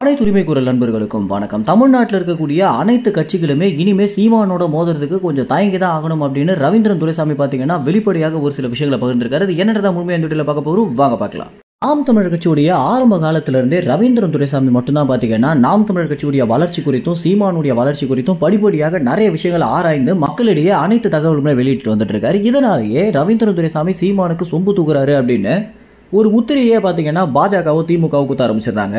அனைத்து உரிமை குரல் நண்பர்களுக்கும் வணக்கம். தமிழ்நாட்டில் இருக்கக்கூடிய அனைத்து கட்சிகளுமே இனிமே சீமானோட மோதுறதுக்கு கொஞ்சம் தயங்கி தான் ஆகணும் அப்படின்னு ரவீந்திரன் துரைசாமி பார்த்தீங்கன்னா வெளிப்படையாக ஒரு சில விஷயங்களை பகிர்ந்திருக்காரு. அது என்னன்றதான் முழுமையாக இந்த வீடியோவில் பார்க்க போகிறோம், வாங்க பார்க்கலாம். நாம் தமிழர் கட்சியுடைய ஆரம்ப காலத்திலிருந்தே ரவீந்திரன் துரைசாமி மட்டும்தான் பார்த்தீங்கன்னா நாம் தமிழர் கட்சியுடைய வளர்ச்சி குறித்தும் சீமானுடைய வளர்ச்சி குறித்தும் படிப்படியாக நிறைய விஷயங்களை ஆராய்ந்து மக்களிடையே அனைத்து தகவல்களுமே வெளியிட்டு வந்துட்டு இருக்காரு. இதனாலேயே ரவீந்திரன் துரைசாமி சீமானுக்கு சொம்பு தூக்குறாரு அப்படின்னு ஒரு முத்திரையே பார்த்தீங்கன்னா பாஜகவும் திமுகவும் குத்த ஆரம்பிச்சிருந்தாங்க.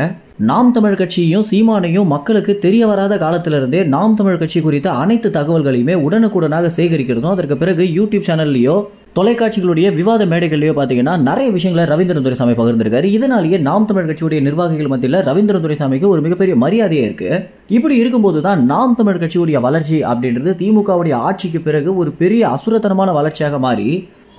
நாம் தமிழ் கட்சியையும் சீமானையும் மக்களுக்கு தெரிய வராத காலத்திலிருந்தே நாம் தமிழ் கட்சி குறித்த அனைத்து தகவல்களையுமே உடனுக்குடனாக சேகரிக்கிறதும், அதற்கு பிறகு யூடியூப் சேனல்லையோ தொலைக்காட்சிகளுடைய விவாத மேடைகள்லையோ பார்த்தீங்கன்னா நிறைய விஷயங்களை ரவீந்திரன் துரைசாமி பகிர்ந்திருக்காரு. இதனாலேயே நாம் தமிழ் கட்சியுடைய நிர்வாகிகள் மத்தியில் ரவீந்திரன் துரைசாமிக்கு ஒரு மிகப்பெரிய மரியாதையே இருக்கு. இப்படி இருக்கும்போது தான் நாம் தமிழ் கட்சியுடைய வளர்ச்சி அப்படின்றது திமுகவுடைய ஆட்சிக்கு பிறகு ஒரு பெரிய அசுரத்தனமான வளர்ச்சியாக மாறி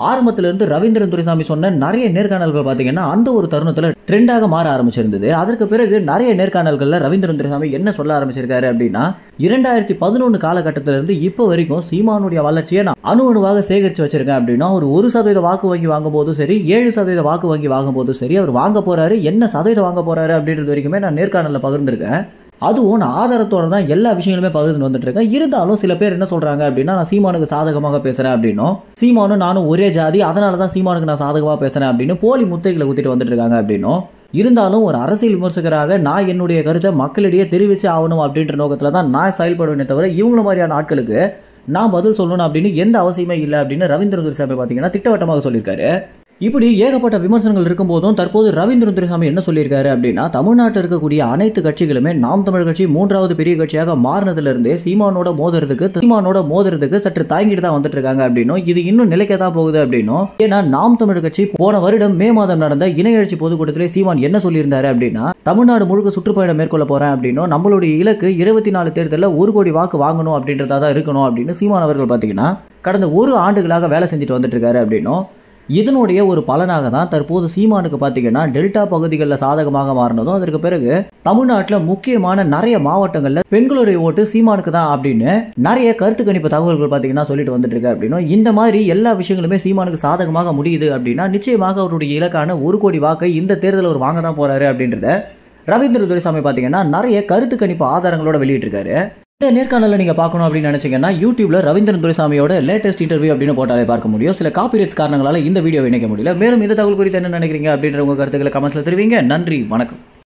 ஆரம்பத்திலிருந்து ரவீந்திரன் துரைசாமி சொன்ன நிறைய நேர்காணல்கள் பார்த்தீங்கன்னா அந்த ஒரு தருணத்தில் ட்ரெண்டாக மாற ஆரம்பிச்சிருந்தது. அதற்கு பிறகு நிறைய நேர்காணல்களில் ரவீந்திரன் துரைசாமி என்ன சொல்ல ஆரம்பிச்சிருக்காரு அப்படின்னா, 2011 காலகட்டத்திலிருந்து இப்போ வரைக்கும் சீமானுடைய வளர்ச்சியை நான் அணுவாக சேகரித்து வச்சிருக்கேன் அப்படின்னா, ஒரு 1% வாக்கு வங்கி வாங்கும் போதும் சரி, 7% வாக்கு வங்கி வாங்கும் போதும் சரி, அவர் வாங்க போறாரு, என்ன சதவீதம் வாங்க போறாரு அப்படின்றது வரைக்குமே நான் நேர்காணலில் பகிர்ந்திருக்கேன். அதுவும் நான் ஆதாரத்தோட தான் எல்லா விஷயங்களுமே பகிர்ந்து வந்துட்டு இருக்கேன். இருந்தாலும் சில பேர் என்ன சொல்றாங்க அப்படின்னா, நான் சீமானுக்கு சாதகமாக பேசுறேன் அப்படின்னும், சீமானும் நானும் ஒரே ஜாதி, அதனால தான் சீமானுக்கு நான் சாதகமாக பேசுறேன் அப்படின்னு போலி முத்தைகளை குத்திட்டு வந்துட்டு இருக்காங்க அப்படின்னும், இருந்தாலும் ஒரு அரசியல் விமர்சகராக நான் என்னுடைய கருத்தை மக்களிடையே தெரிவிச்சு ஆகணும் அப்படின்ற நோக்கத்தில் தான் நான் செயல்படுவேனே தவிர இவங்கள மாதிரியான ஆட்களுக்கு நான் பதில் சொல்லணும் அப்படின்னு எந்த அவசியமே இல்லை அப்படின்னு ரவீந்திரன் துரைசாமி பார்த்தீங்கன்னா திட்டவட்டமாக சொல்லியிருக்காரு. இப்படி ஏகப்பட்ட விமர்சனங்கள் இருக்கும் போதும் தற்போது ரவீந்திரன் துரைசாமி என்ன சொல்லியிருக்காரு அப்படின்னா, தமிழ்நாட்டில் இருக்கக்கூடிய அனைத்து கட்சிகளுமே நாம் தமிழ் கட்சி 3வது பெரிய கட்சியாக மாறினதிலிருந்தே சீமானோட மோதுறதுக்கு சற்று தாங்கிட்டு தான் வந்துட்டு இருக்காங்க அப்படின்னும், இது இன்னும் நிலைக்க தான் போகுது அப்படின்னும். ஏன்னா நாம் தமிழ் கட்சி போன வருடம் மே மாதம் நடந்த இணை எழுச்சி பொதுக்கூட்டத்திலே சீமான் என்ன சொல்லியிருந்தாரு அப்படின்னா, தமிழ்நாடு முழுக்க சுற்றுப்பயணம் மேற்கொள்ள போறேன் அப்படின்னும், நம்மளுடைய இலக்கு 24 தேர்தலில் 1 கோடி வாக்கு வாங்கணும் அப்படின்றதா தான் இருக்கணும் அப்படின்னு சீமான் அவர்கள் பார்த்தீங்கன்னா கடந்த 1 ஆண்டுகளாக வேலை செஞ்சுட்டு வந்துட்டு இருக்காரு அப்படின்னும், இதனுடைய ஒரு பலனாக தான் தற்போது சீமானுக்கு பார்த்தீங்கன்னா டெல்டா பகுதிகளில் சாதகமாக மாறினதும், அதற்கு பிறகு தமிழ்நாட்டில் முக்கியமான நிறைய மாவட்டங்களில் பெண்களுடைய ஓட்டு சீமானுக்கு தான் அப்படின்னு நிறைய கருத்து கணிப்பு தகவல்கள் பார்த்தீங்கன்னா சொல்லிட்டு வந்துட்டு இருக்கு அப்படின்னும், இந்த மாதிரி எல்லா விஷயங்களுமே சீமானுக்கு சாதகமாக முடியுது அப்படின்னா நிச்சயமாக அவருடைய இலக்கான 1 கோடி வாக்கை இந்த தேர்தலில் அவர் வாங்க தான் போறாரு அப்படின்றத ரவீந்திரன் துரைசாமி பார்த்தீங்கன்னா நிறைய கருத்து கணிப்பு ஆதாரங்களோட வெளியிட்டிருக்காரு. இந்த நேர்காணலில் நீங்கள் பார்க்கணும் அப்படின்னு நினைச்சீங்கன்னா யூடியூப்ல ரவீந்திரன் துரைசாமியோட லேட்டஸ்ட் இன்டர்வியூ அப்படின்னு போட்டாலே பார்க்க முடியும். சில காப்பிரைட்ஸ் காரணங்களால இந்த வீடியோ இணைக்க முடியல. மேலும் இந்த தகவல் குறித்து என்ன நினைக்கிறீங்க அப்படின்ற உங்க கருத்துக்களை கமெண்ட்ஸ்ல தெரிவிங்க. நன்றி, வணக்கம்.